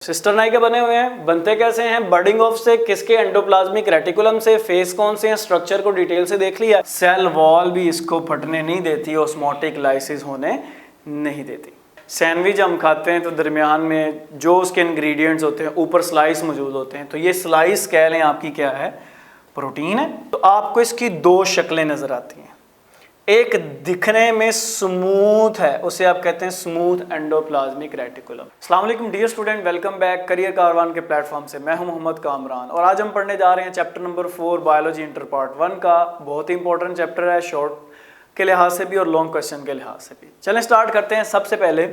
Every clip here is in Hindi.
सिस्टर नाई के बने हुए हैं, बनते कैसे हैं, बर्डिंग ऑफ से, किसके एंडोप्लाज्मिक रेटिकुलम से, फेस कौन से हैं, स्ट्रक्चर को डिटेल से देख लिया। सेल वॉल भी इसको फटने नहीं देती, ऑस्मोटिक लाइसिस होने नहीं देती। सैंडविच हम खाते हैं तो दरमियान में जो उसके इंग्रेडिएंट्स होते हैं ऊपर स्लाइस मौजूद होते हैं, तो ये स्लाइस कह लें आपकी क्या है, प्रोटीन है। तो आपको इसकी दो शक्लें नजर आती हैं, एक दिखने में स्मूथ है, उसे आप कहते हैं स्मूथ एंडोप्लाज्मिक रेटिकुलम। अस्सलाम वालेकुम dear student, welcome back career Karvaan के प्लेटफॉर्म से। मैं हूं मोहम्मद कामरान और आज हम पढ़ने जा रहे हैं chapter number 4 biology inter part 1 का। बहुत ही इंपॉर्टेंट चैप्टर है, शॉर्ट के लिहाज से भी और लॉन्ग क्वेश्चन के लिहाज से भी। चलें स्टार्ट करते हैं। सबसे पहले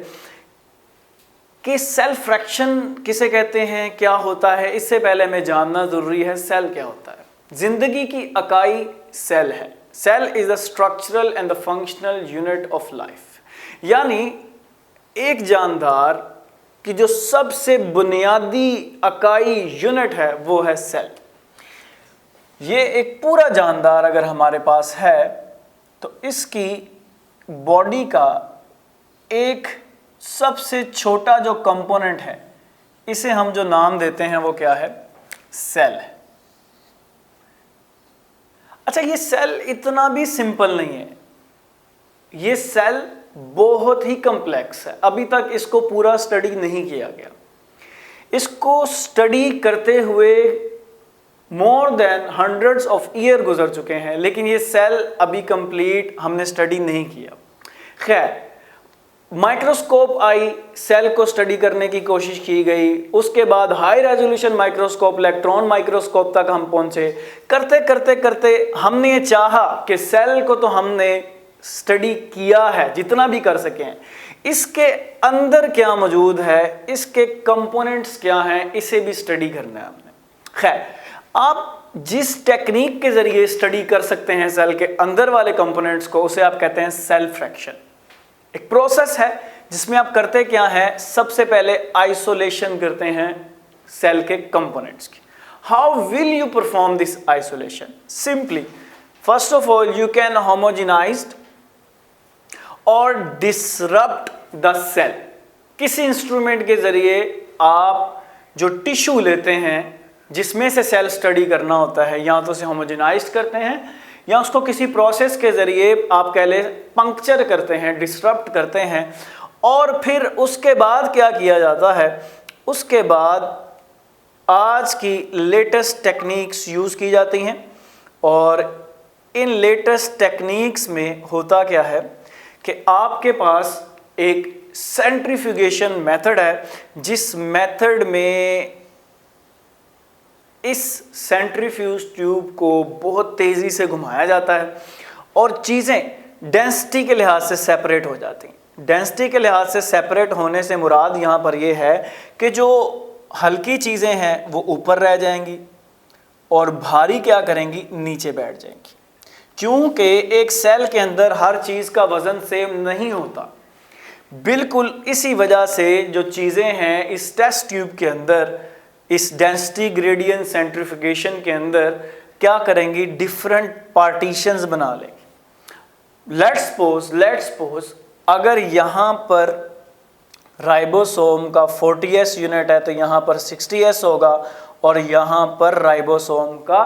कि सेल फ्रैक्शन किसे कहते हैं, क्या होता है, इससे पहले हमें जानना जरूरी है सेल क्या होता है। जिंदगी की इकाई सेल है। Cell is the structural and the functional unit of life, यानी एक जानदार की जो सबसे बुनियादी इकाई यूनिट है वो है सेल। ये एक पूरा जानदार अगर हमारे पास है तो इसकी बॉडी का एक सबसे छोटा जो कंपोनेंट है, इसे हम जो नाम देते हैं वो क्या है, सेल है। अच्छा, ये सेल इतना भी सिंपल नहीं है, ये सेल बहुत ही कॉम्प्लेक्स है। अभी तक इसको पूरा स्टडी नहीं किया गया। इसको स्टडी करते हुए more than hundreds of year गुजर चुके हैं, लेकिन ये सेल अभी कंप्लीट हमने स्टडी नहीं किया। खैर, माइक्रोस्कोप आई, सेल को स्टडी करने की कोशिश की गई, उसके बाद high resolution microscope, electron microscope तक हम पहुंचे। करते करते करते हमने ये चाहा कि सेल को तो हमने स्टडी किया है जितना भी कर सके हैं, इसके अंदर क्या मौजूद है, इसके कंपोनेंट्स क्या हैं, इसे भी स्टडी करना है हमने। खैर, आप जिस टेक्निक के जरिए स्टडी कर सकते हैं सेल के अंदर वाले कंपोनेंट्स को, उसे आप कहते हैं सेल फ्रैक्शन। एक प्रोसेस है जिसमें आप करते क्या है, सबसे पहले आइसोलेशन करते हैं सेल के कंपोनेंट्स की। How will you perform this isolation? Simply, first of all you can homogenise और डिसरप्ट द सेल। किसी इंस्ट्रूमेंट के जरिए आप जो टिश्यू लेते हैं जिसमें से सेल स्टडी करना होता है, या तो उसे होमोजेनाइज करते हैं या उसको किसी प्रोसेस के जरिए आप कह ले पंक्चर करते हैं, डिसरप्ट करते हैं। और फिर उसके बाद क्या किया जाता है, उसके बाद आज की लेटेस्ट टेक्निक्स यूज़ की जाती हैं। और इन लेटेस्ट टेक्निक्स में होता क्या है कि आपके पास एक सेंट्रीफ्यूगेशन मेथड है, जिस मेथड में इस सेंट्रीफ्यूज ट्यूब को बहुत तेज़ी से घुमाया जाता है और चीज़ें डेंसिटी के लिहाज से सेपरेट हो जाती हैं। डेंसिटी के लिहाज से सेपरेट होने से मुराद यहाँ पर यह है कि जो हल्की चीज़ें हैं वो ऊपर रह जाएंगी और भारी क्या करेंगी, नीचे बैठ जाएंगी। क्योंकि एक सेल के अंदर हर चीज़ का वज़न सेम नहीं होता। बिल्कुल इसी वजह से जो चीज़ें हैं इस टेस्ट ट्यूब के अंदर, इस डेंसिटी ग्रेडियंट सेंट्रीफ्यूगेशन के अंदर क्या करेंगी, डिफरेंट पार्टीशंस बना लेंगी। लेट्स सपोज अगर यहाँ पर राइबोसोम का 40s यूनिट है तो यहाँ पर 60s होगा, और यहाँ पर राइबोसोम का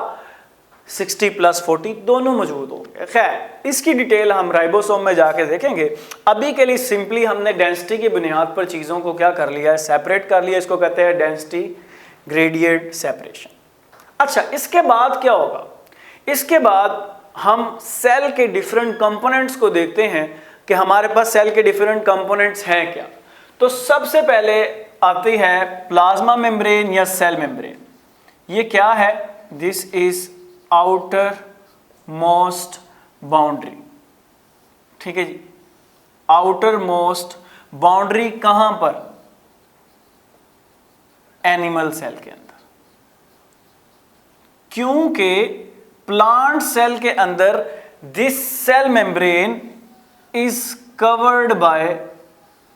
60 + 40 दोनों मौजूद होंगे। खैर, इसकी डिटेल हम राइबोसोम में जाके देखेंगे। अभी के लिए सिंपली हमने डेंसिटी की बुनियाद पर चीज़ों को क्या कर लिया है, सेपरेट कर लिया। इसको कहते हैं डेंसिटी ग्रेडिएंट सेपरेशन। अच्छा, इसके बाद क्या होगा, इसके बाद हम सेल के डिफरेंट कंपोनेंट्स को देखते हैं कि हमारे पास सेल के डिफरेंट कंपोनेंट्स हैं क्या। तो सबसे पहले आती है प्लाज्मा मेम्ब्रेन या सेल मेम्ब्रेन। ये क्या है, this is outer most boundary. ठीक है जी, आउटर मोस्ट बाउंड्री कहां पर, एनिमल सेल के अंदर। क्योंकि प्लांट सेल के अंदर this cell membrane is covered by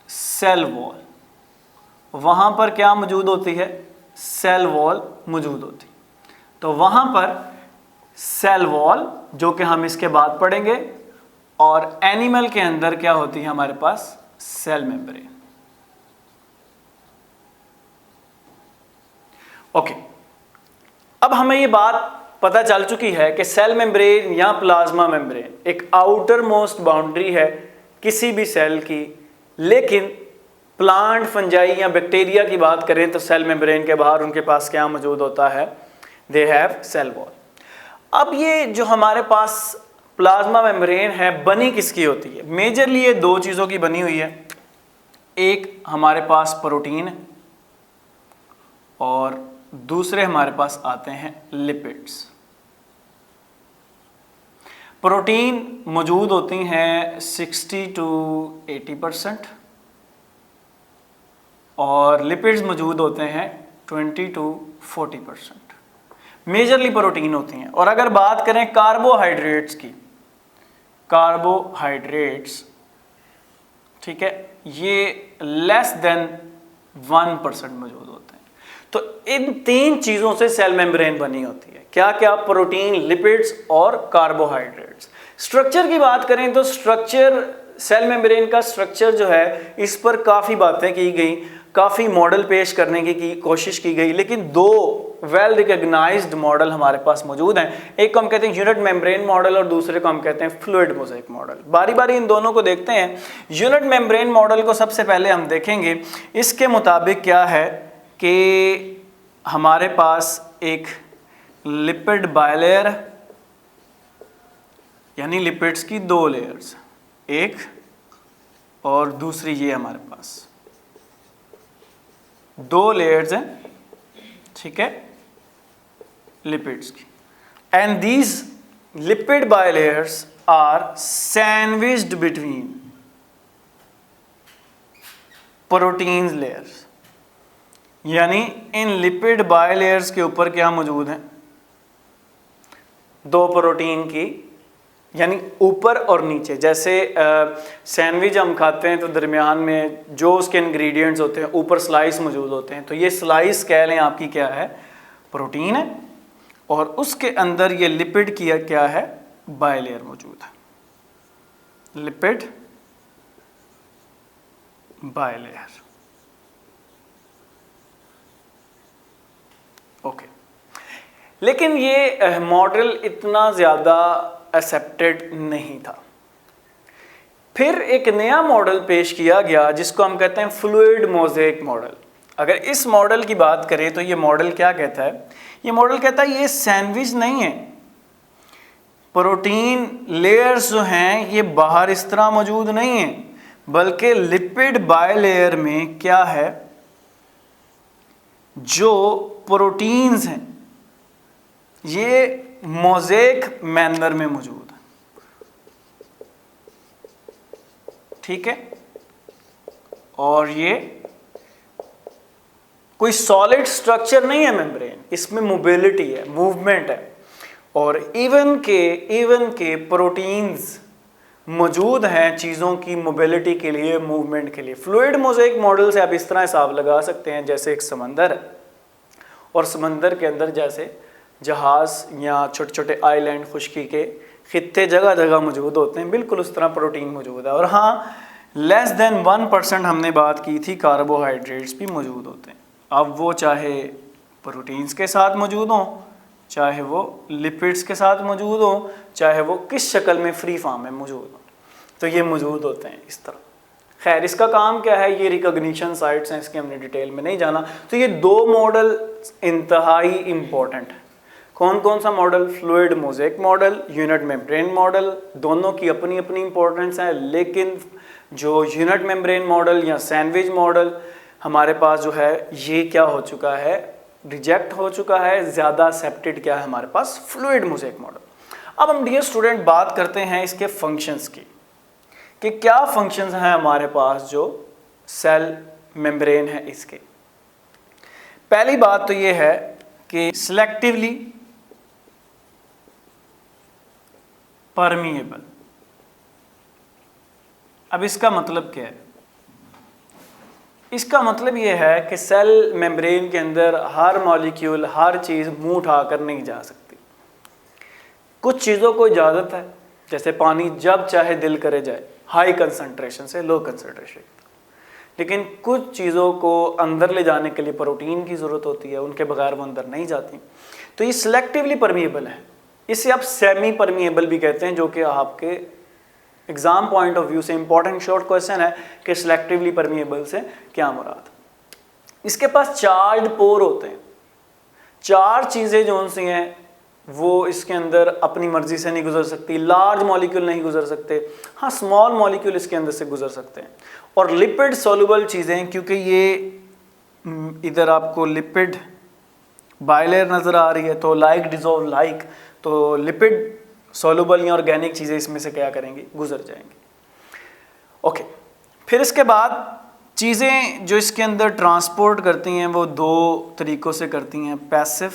cell wall. वहां पर क्या मौजूद होती है, सेल वॉल मौजूद होती। तो वहां पर सेल वॉल, जो कि हम इसके बाद पढ़ेंगे, और एनिमल के अंदर क्या होती है हमारे पास, सेल मेम्ब्रेन। ओके, अब हमें ये बात पता चल चुकी है कि सेल मेम्ब्रेन या प्लाज्मा मेम्ब्रेन एक आउटर मोस्ट बाउंड्री है किसी भी सेल की, लेकिन प्लांट, फंजाई या बैक्टीरिया की बात करें तो सेल मेम्ब्रेन के बाहर उनके पास क्या मौजूद होता है? They have cell wall. अब ये जो हमारे पास प्लाज्मा मेम्ब्रेन है बनी किसकी होती है? मेजरली ये दो चीज़ों की बनी हुई है। एक हमारे पास प्रोटीन है और दूसरे हमारे पास आते हैं लिपिड्स। प्रोटीन मौजूद होती हैं 60 to 80% और लिपिड्स मौजूद होते हैं 20 to 40%। मेजरली प्रोटीन होती हैं। और अगर बात करें कार्बोहाइड्रेट्स की, कार्बोहाइड्रेट्स, ठीक है, ये लेस देन 1% मौजूद होते हैं। तो इन तीन चीज़ों से सेल मेम्ब्रेन बनी होती है। क्या क्या? प्रोटीन, लिपिड्स और कार्बोहाइड्रेट्स। स्ट्रक्चर की बात करें तो स्ट्रक्चर, सेल मेम्ब्रेन का स्ट्रक्चर जो है, इस पर काफ़ी बातें की गई, काफ़ी मॉडल पेश करने की कोशिश की गई, लेकिन दो वेल रिकग्नाइज्ड मॉडल हमारे पास मौजूद हैं। एक को हम कहते हैं यूनिट मेम्ब्रेन मॉडल और दूसरे को हम कहते हैं फ्लूइड मोज़ेक मॉडल। बारी बारी इन दोनों को देखते हैं। यूनिट मेम्ब्रेन मॉडल को सबसे पहले हम देखेंगे। इसके मुताबिक क्या है कि हमारे पास एक लिपिड बायलेयर, यानी लिपिड्स की दो लेयर्स, एक और दूसरी, ये हमारे पास दो लेयर्स हैं, ठीक है, लिपिड्स की। And these lipid bilayers are sandwiched between proteins layers. यानी इन लिपिड बायलेयर्स के ऊपर क्या मौजूद है? दो प्रोटीन की, यानी ऊपर और नीचे। जैसे सैंडविच हम खाते हैं तो दरमियान में जो उसके इंग्रेडिएंट्स होते हैं, ऊपर स्लाइस मौजूद होते हैं, तो ये स्लाइस कह लें आपकी क्या है? प्रोटीन है। और उसके अंदर ये लिपिड की क्या है? बायलेयर मौजूद है, लिपिड बायलेयर। ओके, लेकिन ये मॉडल इतना ज़्यादा एक्सेप्टेड नहीं था। फिर एक नया मॉडल पेश किया गया जिसको हम कहते हैं फ्लूइड मोज़ेक मॉडल। अगर इस मॉडल की बात करें तो ये मॉडल क्या कहता है? ये मॉडल कहता है ये सैंडविच नहीं है, प्रोटीन लेयर्स जो हैं ये बाहर इस तरह मौजूद नहीं है, बल्कि लिपिड बायलेयर में क्या है? जो प्रोटीन्स हैं ये मोज़ेक मैनर में मौजूद है, ठीक है। और ये कोई सॉलिड स्ट्रक्चर नहीं है मेम्ब्रेन, इसमें मोबिलिटी है, मूवमेंट है। और इवन के प्रोटीन्स मौजूद हैं चीज़ों की मोबिलिटी के लिए, मूवमेंट के लिए। फ्लूइड मोज़ेक मॉडल से आप इस तरह हिसाब लगा सकते हैं जैसे एक समंदर है और समंदर के अंदर जैसे जहाज़ या छोटे छोटे आइलैंड, खुश्की के खित्ते जगह जगह मौजूद होते हैं, बिल्कुल उस तरह प्रोटीन मौजूद है। और हाँ, लेस देन 1% हमने बात की थी, कार्बोहाइड्रेट्स भी मौजूद होते हैं। अब वो चाहे प्रोटीन्स के साथ मौजूद हों, चाहे वो लिपिड्स के साथ मौजूद हो, चाहे वो किस शक्ल में फ्री फॉर्म में मौजूद हो, तो ये मौजूद होते हैं इस तरह। खैर, इसका काम क्या है, ये रिकॉग्निशन साइट्स हैं, इसके हमने डिटेल में नहीं जाना। तो ये दो मॉडल इंतहाई इम्पोर्टेंट है। कौन कौन सा model? Fluid mosaic model, unit membrane model. दोनों की अपनी अपनी इंपॉर्टेंस है, लेकिन जो यूनिट मेम्ब्रेन मॉडल या सैंडविच मॉडल हमारे पास जो है, ये क्या हो चुका है? रिजेक्ट हो चुका है। ज़्यादा एक्सेप्टेड क्या है हमारे पास? Fluid mosaic model. अब हम डियर स्टूडेंट बात करते हैं इसके फंक्शंस की, कि क्या फंक्शंस हैं हमारे पास जो सेल मेम्ब्रेन है इसके। पहली बात तो ये है कि सिलेक्टिवली परमिएबल। अब इसका मतलब क्या है? इसका मतलब ये है कि सेल मेम्ब्रेन के अंदर हर मॉलिक्यूल, हर चीज़ मुंह उठाकर नहीं जा सकती। कुछ चीज़ों को इजाज़त है, जैसे पानी जब चाहे दिल करे जाए, हाई कंसंट्रेशन से लो कंसंट्रेशन। लेकिन कुछ चीज़ों को अंदर ले जाने के लिए प्रोटीन की ज़रूरत होती है, उनके बगैर वो अंदर नहीं जाती। तो ये सिलेक्टिवली परमिएबल है। इसे आप सेमी परमिएबल भी कहते हैं, जो कि आपके एग्जाम पॉइंट ऑफ व्यू से इंपॉर्टेंट शॉर्ट क्वेश्चन है कि सिलेक्टिवली परमिएबल से क्या मुराद। इसके पास चार्ज पोर होते हैं। 4 चीज़ें जो सी हैं वो इसके अंदर अपनी मर्जी से नहीं गुजर सकती। लार्ज मॉलिक्यूल नहीं गुजर सकते, हाँ स्मॉल मॉलिक्यूल इसके अंदर से गुजर सकते हैं। और लिपिड सॉल्युबल चीज़ें, क्योंकि ये इधर आपको लिपिड बाइलेयर नज़र आ रही है, तो लाइक डिजोल्व लाइक, तो लिपिड सॉल्युबल या ऑर्गेनिक चीज़ें इसमें से क्या करेंगी, गुजर जाएंगी। ओके, फिर इसके बाद चीज़ें जो इसके अंदर ट्रांसपोर्ट करती हैं वो 2 तरीक़ों से करती हैं, पैसिव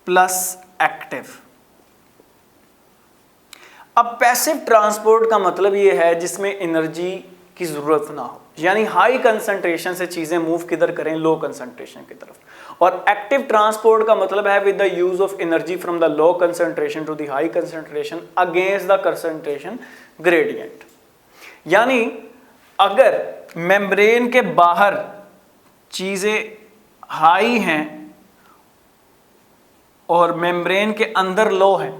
प्लस एक्टिव। अब पैसिव ट्रांसपोर्ट का मतलब ये है जिसमें एनर्जी की ज़रूरत ना हो, यानी हाई कंसंट्रेशन से चीज़ें मूव किधर करें, लो कंसंट्रेशन की तरफ। और एक्टिव ट्रांसपोर्ट का मतलब है with the use of energy from the low concentration to the high concentration against the concentration gradient. यानी अगर मेम्ब्रेन के बाहर चीज़ें हाई हैं और मेम्ब्रेन के अंदर लो है,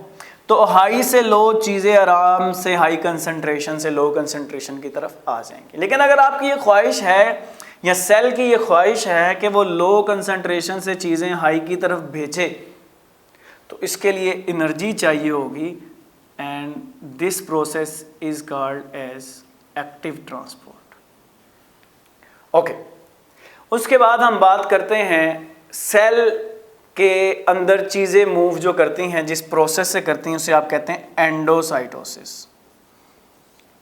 तो हाई से लो चीज़ें आराम से हाई कंसंट्रेशन से लो कंसंट्रेशन की तरफ आ जाएंगी। लेकिन अगर आपकी ये ख्वाहिश है या सेल की ये ख्वाहिश है कि वो लो कंसंट्रेशन से चीज़ें हाई की तरफ भेजे, तो इसके लिए एनर्जी चाहिए होगी, and this process is called as active transport. Okay, उसके बाद हम बात करते हैं सेल के अंदर चीज़ें मूव जो करती हैं, जिस प्रोसेस से करती हैं उसे आप कहते हैं endocytosis.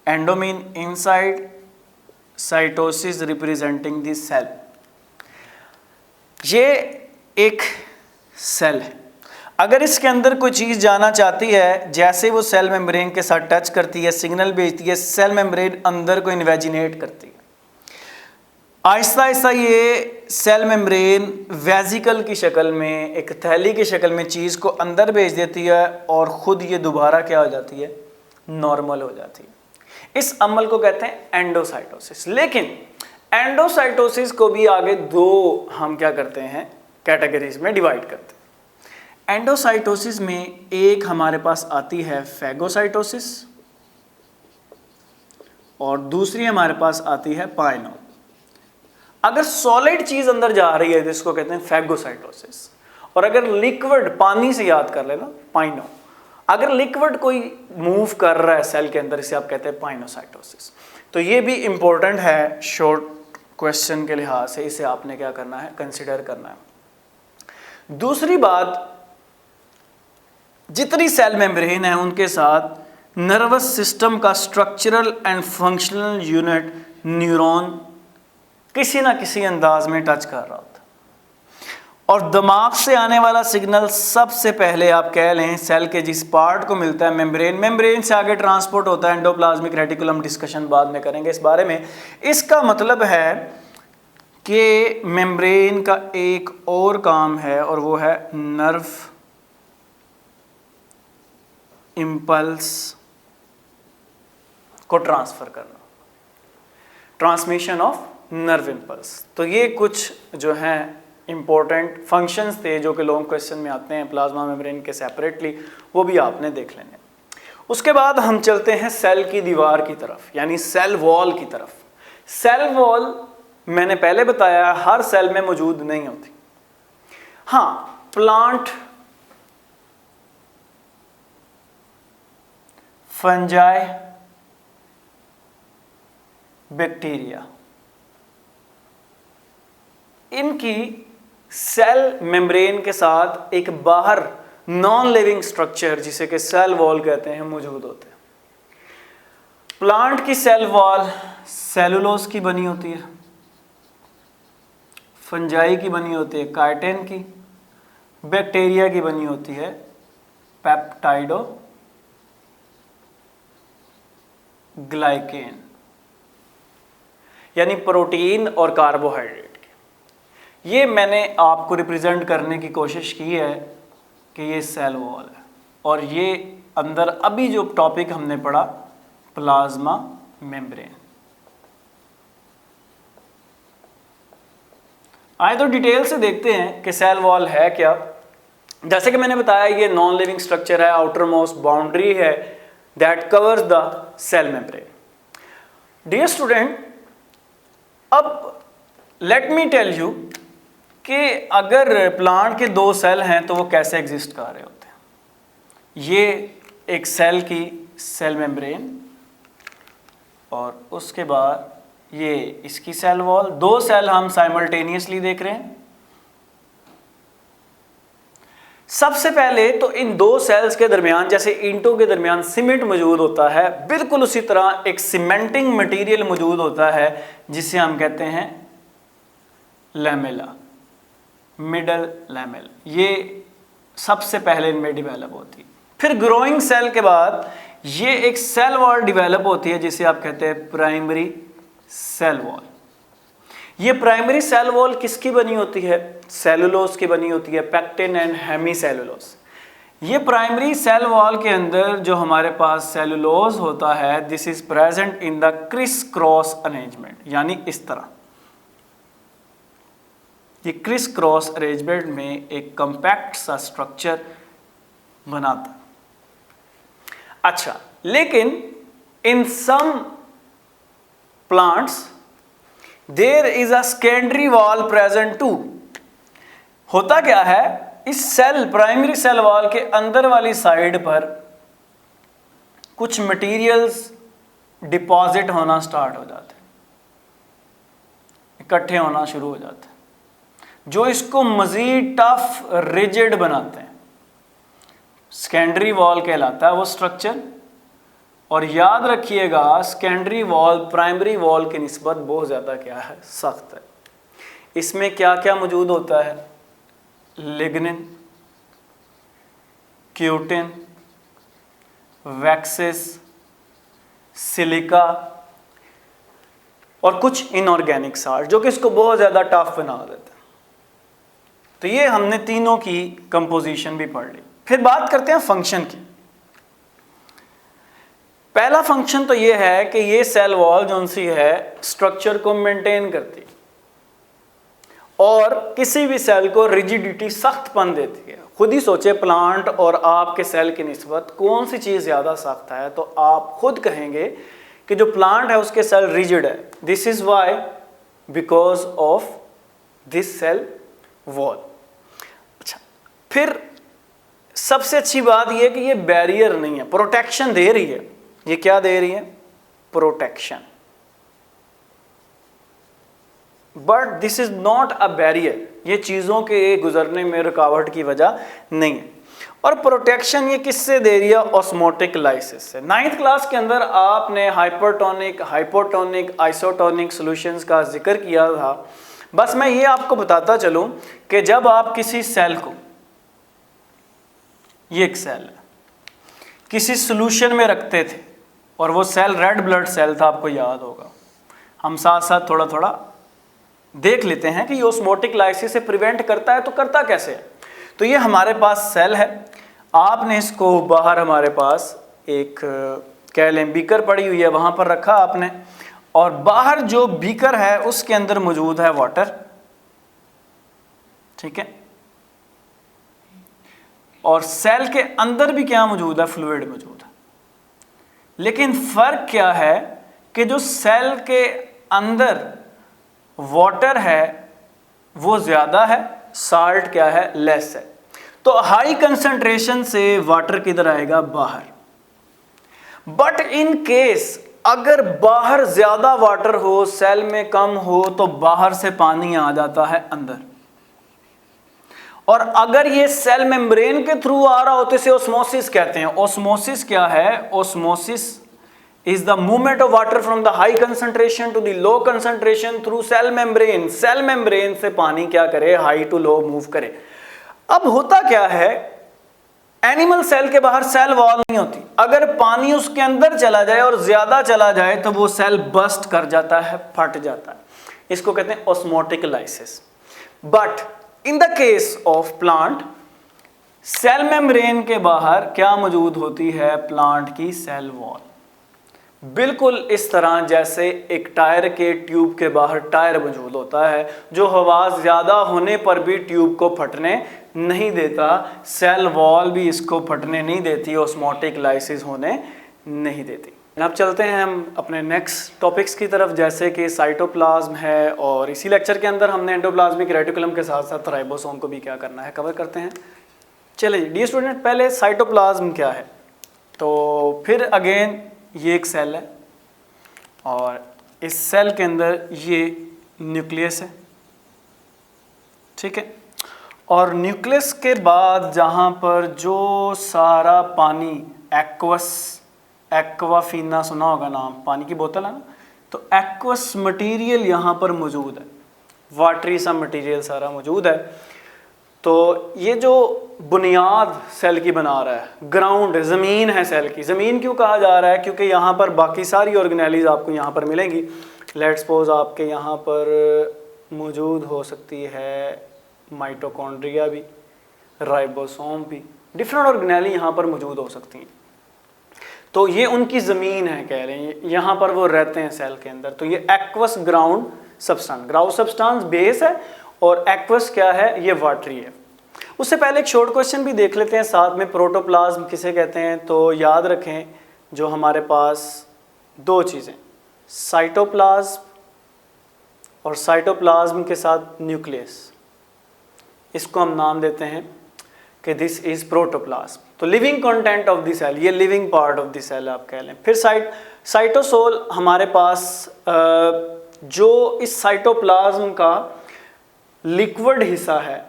Endo mean inside, cytosis representing the cell. ये एक सेल है, अगर इसके अंदर कोई चीज़ जाना चाहती है, जैसे वो सेल मेम्ब्रेन के साथ टच करती है, सिग्नल भेजती है, सेल मेम्ब्रेन अंदर को इन्वेजिनेट करती है। आहिस्ता आहिस्ता ये सेल मेम्ब्रेन वेजिकल की शक्ल में, एक थैली की शक्ल में चीज़ को अंदर भेज देती है और ख़ुद ये दोबारा क्या हो जाती है, नॉर्मल हो जाती है। इस अमल को कहते हैं एंडोसाइटोसिस। लेकिन एंडोसाइटोसिस को भी आगे 2 हम क्या करते हैं, कैटेगरीज में डिवाइड करते हैं। एंडोसाइटोसिस में एक हमारे पास आती है फैगोसाइटोसिस और दूसरी हमारे पास आती है पाइनो। अगर सॉलिड चीज अंदर जा रही है जिसको कहते हैं फैगोसाइटोसिस, और अगर लिक्विड, पानी से याद कर लेना, पाइनो। अगर लिक्विड कोई मूव कर रहा है सेल के अंदर, इसे आप कहते हैं पाइनोसाइटोसिस। तो ये भी इंपॉर्टेंट है शॉर्ट क्वेश्चन के लिहाज से, इसे आपने क्या करना है, कंसिडर करना है। दूसरी बात, जितनी सेल मेम्ब्रेन है उनके साथ नर्वस सिस्टम का structural and functional unit neuron किसी ना किसी अंदाज में टच कर रहा होता, और दिमाग से आने वाला सिग्नल सबसे पहले आप कह लें सेल के जिस पार्ट को मिलता है मेम्ब्रेन, मेम्ब्रेन से आगे ट्रांसपोर्ट होता है एंडोप्लाज्मिक रेटिकुलम, डिस्कशन बाद में करेंगे इस बारे में। इसका मतलब है कि मेम्ब्रेन का एक और काम है और वो है नर्व इम्पल्स को ट्रांसफर करना, ट्रांसमिशन ऑफ नर्व इम्पल्स। तो ये कुछ जो हैं इंपॉर्टेंट फंक्शंस थे जो कि लॉन्ग क्वेश्चन में आते हैं प्लाज्मा मेम्ब्रेन के सेपरेटली, वो भी आपने देख लेने। उसके बाद हम चलते हैं सेल की दीवार की तरफ, यानी सेल वॉल की तरफ। सेल वॉल मैंने पहले बताया हर सेल में मौजूद नहीं होती। हाँ, प्लांट, फंजाई, बैक्टीरिया, इनकी सेल मेम्ब्रेन के साथ एक बाहर नॉन लिविंग स्ट्रक्चर जिसे कि सेल वॉल कहते हैं मौजूद होते हैं। प्लांट की सेल वॉल सेलुलोज की बनी होती है, फंजाई की बनी होती है काइटिन की, बैक्टीरिया की बनी होती है पेप्टाइडो ग्लाइकेन, यानी प्रोटीन और कार्बोहाइड्रेट। ये मैंने आपको रिप्रेजेंट करने की कोशिश की है कि ये सेल वॉल है, और ये अंदर अभी जो टॉपिक हमने पढ़ा प्लाज्मा मेम्ब्रेन। आए तो डिटेल से देखते हैं कि सेल वॉल है क्या। जैसे कि मैंने बताया ये नॉन लिविंग स्ट्रक्चर है, आउटर मोस्ट बाउंड्री है that covers the cell membrane. Dear student, अब लेट मी टेल यू कि अगर प्लांट के दो सेल हैं तो वो कैसे एग्जिस्ट कर रहे होते हैं। ये एक सेल की सेल मेम्ब्रेन और उसके बाद ये इसकी सेल वॉल, दो सेल हम साइमल्टेनियसली देख रहे हैं। सबसे पहले तो इन दो सेल्स के दरमियान, जैसे ईंटों के दरमियान सीमेंट मौजूद होता है, बिल्कुल उसी तरह एक सीमेंटिंग मटेरियल मौजूद होता है जिसे हम कहते हैं लैमेला, मिडल लैमेला। ये सबसे पहले इनमें डिवेलप होती है। फिर ग्रोइंग सेल के बाद ये एक सेल वॉल डिवेलप होती है जिसे आप कहते हैं प्राइमरी सेल वॉल। ये प्राइमरी सेल वॉल किसकी बनी होती है? सेलुलोज की बनी होती है, पेक्टिन एंड हेमीसेलुलोज। ये प्राइमरी सेल वॉल के अंदर जो हमारे पास सेलुलोज होता है, this is present in the criss cross arrangement, यानी इस तरह ये क्रिस क्रॉस अरेंजमेंट में एक कंपैक्ट सा स्ट्रक्चर बनाता है। अच्छा, लेकिन in some plants there is a secondary wall present too. होता क्या है, इस सेल प्राइमरी सेल वॉल के अंदर वाली साइड पर कुछ मटेरियल्स डिपॉजिट होना स्टार्ट हो जाते हैं, इकट्ठे होना शुरू हो जाते हैं, जो इसको मजीद टफ रिजिड बनाते हैं। सेकेंडरी वॉल कहलाता है वो स्ट्रक्चर। और याद रखिएगा, सेकेंडरी वॉल प्राइमरी वॉल की निस्बत बहुत ज़्यादा क्या है, सख्त है। इसमें क्या क्या मौजूद होता है? लिग्निन, क्यूटिन, वैक्सेस, सिलिका और कुछ इनऑर्गेनिक साल्ट जो कि इसको बहुत ज़्यादा टफ बना देते हैं। तो ये हमने तीनों की कंपोजिशन भी पढ़ ली। फिर बात करते हैं फंक्शन की। पहला फंक्शन तो ये है कि ये सेल वॉल जो सी है स्ट्रक्चर को मेंटेन करती है और किसी भी सेल को रिजिडिटी, सख्तपन देती है। खुद ही सोचे, प्लांट और आपके सेल की निस्बत कौन सी चीज़ ज़्यादा सख्त है, तो आप खुद कहेंगे कि जो प्लांट है उसके सेल रिजिड है। This is why because of this cell wall. अच्छा, फिर सबसे अच्छी बात यह कि ये बैरियर नहीं है, प्रोटेक्शन दे रही है। ये क्या दे रही है? Protection. But this is not a barrier, ये चीज़ों के गुजरने में रुकावट की वजह नहीं है। और प्रोटेक्शन ये किससे दे रही है? ऑस्मोटिक लाइसिस से। 9th क्लास के अंदर आपने हाइपरटोनिक, हाइपोटोनिक, आइसोटोनिक सॉल्यूशंस का जिक्र किया था। बस मैं ये आपको बताता चलूं कि जब आप किसी सेल को, ये एक सेल है, किसी सॉल्यूशन में रखते थे और वो सेल रेड ब्लड सेल था, आपको याद होगा। हम साथ साथ थोड़ा थोड़ा देख लेते हैं कि ये ऑस्मोटिक लाइसिस से प्रिवेंट करता है। तो करता कैसे है? तो ये हमारे पास सेल है, आपने इसको बाहर, हमारे पास एक कह लें बीकर पड़ी हुई है, वहाँ पर रखा आपने, और बाहर जो बीकर है उसके अंदर मौजूद है वाटर, ठीक है। और सेल के अंदर भी क्या मौजूद है? फ्लूइड मौजूद है। लेकिन फर्क क्या है कि जो सेल के अंदर वाटर है वो ज़्यादा है, साल्ट क्या है? लेस है। तो हाई कंसंट्रेशन से वाटर किधर आएगा? बाहर। बट इन केस अगर बाहर ज़्यादा वाटर हो, सेल में कम हो, तो बाहर से पानी आ जाता है अंदर। और अगर ये सेल मेम्ब्रेन के थ्रू आ रहा हो तो इसे ऑस्मोसिस कहते हैं। ऑस्मोसिस क्या है? Osmosis is the movement of water from the high concentration to the low concentration through cell membrane. Cell membrane से पानी क्या करे? हाई टू लो मूव करे। अब होता क्या है, एनिमल सेल के बाहर सेल वॉल नहीं होती। अगर पानी उसके अंदर चला जाए और ज्यादा चला जाए तो वो सेल बस्ट कर जाता है, फट जाता है। इसको कहते हैं osmotic lysis. But in the case of plant, cell membrane के बाहर क्या मौजूद होती है? प्लांट की सेल वॉल। बिल्कुल इस तरह जैसे एक टायर के ट्यूब के बाहर टायर मौजूद होता है जो हवा ज़्यादा होने पर भी ट्यूब को फटने नहीं देता, सेल वॉल भी इसको फटने नहीं देती, ऑस्मोटिक लाइसिस होने नहीं देती। अब चलते हैं हम अपने नेक्स्ट टॉपिक्स की तरफ, जैसे कि साइटोप्लाज्म है, और इसी लेक्चर के अंदर हमने एंडोप्लाज्मिक रेटिकुलम के साथ साथ राइबोसोम को भी क्या करना है, कवर करते हैं। चलिए डियर स्टूडेंट, पहले साइटोप्लाज्म क्या है, तो फिर अगेन ये एक सेल है और इस सेल के अंदर ये न्यूक्लियस है, ठीक है। और न्यूक्लियस के बाद जहाँ पर जो सारा पानी एक्वाफीना सुना होगा नाम, पानी की बोतल है ना, तो एक्वस मटेरियल यहाँ पर मौजूद है, वाटरी सा मटेरियल सारा मौजूद है। तो ये जो बुनियाद सेल की बना रहा है, ग्राउंड है, ज़मीन है सेल की। ज़मीन क्यों कहा जा रहा है, क्योंकि यहाँ पर बाकी सारी ऑर्गेनेलीज आपको यहाँ पर मिलेंगी। लेट्स सपोज आपके यहाँ पर मौजूद हो सकती है माइटोकॉन्ड्रिया भी, राइबोसोम भी, डिफरेंट ऑर्गेनेली यहाँ पर मौजूद हो सकती हैं। तो ये उनकी ज़मीन है, कह रहे हैं, यहाँ पर वो रहते हैं सेल के अंदर। तो ये एक्वस ग्राउंड सब्सटेंस बेस है और एक्वस क्या है, ये वाटरी है। उससे पहले एक शॉर्ट क्वेश्चन भी देख लेते हैं साथ में, प्रोटोप्लाज्म किसे कहते हैं। तो याद रखें जो हमारे पास दो चीज़ें, साइटोप्लाज्म और साइटोप्लाज्म के साथ न्यूक्लियस, इसको हम नाम देते हैं कि दिस इज प्रोटोप्लाज्म। तो living content of the cell, ये living part of the cell आप कह लें। फिर साइटोसोल हमारे पास जो इस साइटोप्लाज्म का लिक्विड हिस्सा है,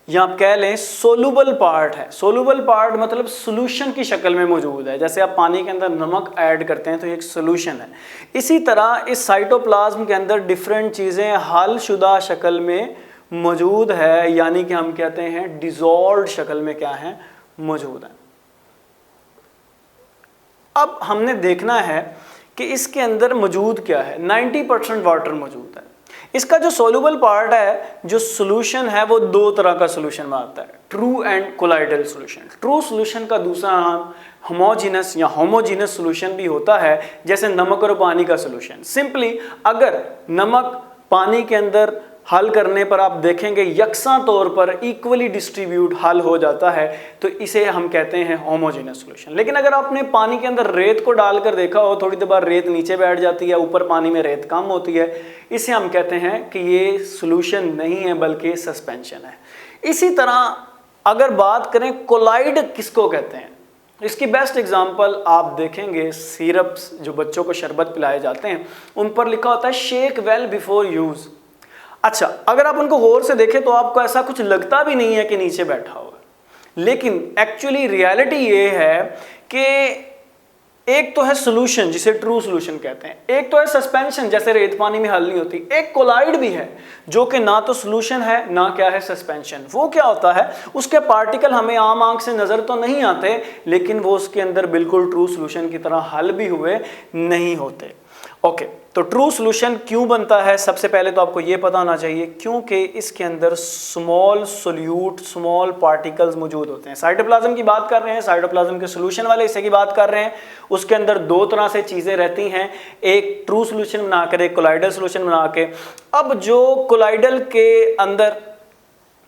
या आप कह लें सोलूबल पार्ट है। सोलूबल पार्ट मतलब सोल्यूशन की शक्ल में मौजूद है। जैसे आप पानी के अंदर नमक ऐड करते हैं तो एक सोल्यूशन है, इसी तरह इस साइटोप्लाज्म के अंदर डिफरेंट चीज़ें हल शुदा शक्ल में मौजूद है, यानी कि हम कहते हैं डिसॉल्व्ड शक्ल में क्या है, मौजूद है। अब हमने देखना है कि इसके अंदर मौजूद क्या है। 90% वाटर मौजूद है। इसका जो सोल्यूबल पार्ट है, जो सोल्यूशन है, वो दो तरह का सोल्यूशन बनाता है, true and colloidal solution. True solution का दूसरा नाम होमोजीनस या होमोजीनस सोल्यूशन भी होता है, जैसे नमक और पानी का सोल्यूशन। सिंपली अगर नमक पानी के अंदर हल करने पर आप देखेंगे यकसा तौर पर इक्वली डिस्ट्रीब्यूट हल हो जाता है, तो इसे हम कहते हैं होमोजेनस सॉल्यूशन। लेकिन अगर आपने पानी के अंदर रेत को डालकर देखा हो, थोड़ी देर बाद रेत नीचे बैठ जाती है, ऊपर पानी में रेत कम होती है, इसे हम कहते हैं कि ये सॉल्यूशन नहीं है बल्कि सस्पेंशन है। इसी तरह अगर बात करें कोलाइड किसको कहते हैं, इसकी बेस्ट एग्जांपल आप देखेंगे सिरप्स जो बच्चों को शरबत पिलाए जाते हैं, उन पर लिखा होता है शेक वेल बिफोर यूज। अच्छा, अगर आप उनको गौर से देखें तो आपको ऐसा कुछ लगता भी नहीं है कि नीचे बैठा हुआ, लेकिन एक्चुअली रियलिटी ये है कि एक तो है सॉल्यूशन जिसे ट्रू सॉल्यूशन कहते हैं, एक तो है सस्पेंशन जैसे रेत पानी में हल नहीं होती, एक कोलाइड भी है जो कि ना तो सॉल्यूशन है ना क्या है सस्पेंशन। वो क्या होता है, उसके पार्टिकल हमें आम आंख से नजर तो नहीं आते, लेकिन वो उसके अंदर बिल्कुल ट्रू सॉल्यूशन की तरह हल भी हुए नहीं होते। ओके, तो ट्रू सॉल्यूशन क्यों बनता है, सबसे पहले तो आपको ये पता होना चाहिए, क्योंकि इसके अंदर स्मॉल सोल्यूट स्मॉल पार्टिकल्स मौजूद होते हैं। साइटोप्लाज्म की बात कर रहे हैं, साइटोप्लाज्म के सॉल्यूशन वाले हिस्से की बात कर रहे हैं। उसके अंदर दो तरह से चीज़ें रहती हैं, एक ट्रू सॉल्यूशन बनाकर एक कोलाइडल सॉल्यूशन बना के। अब जो कोलाइडल के अंदर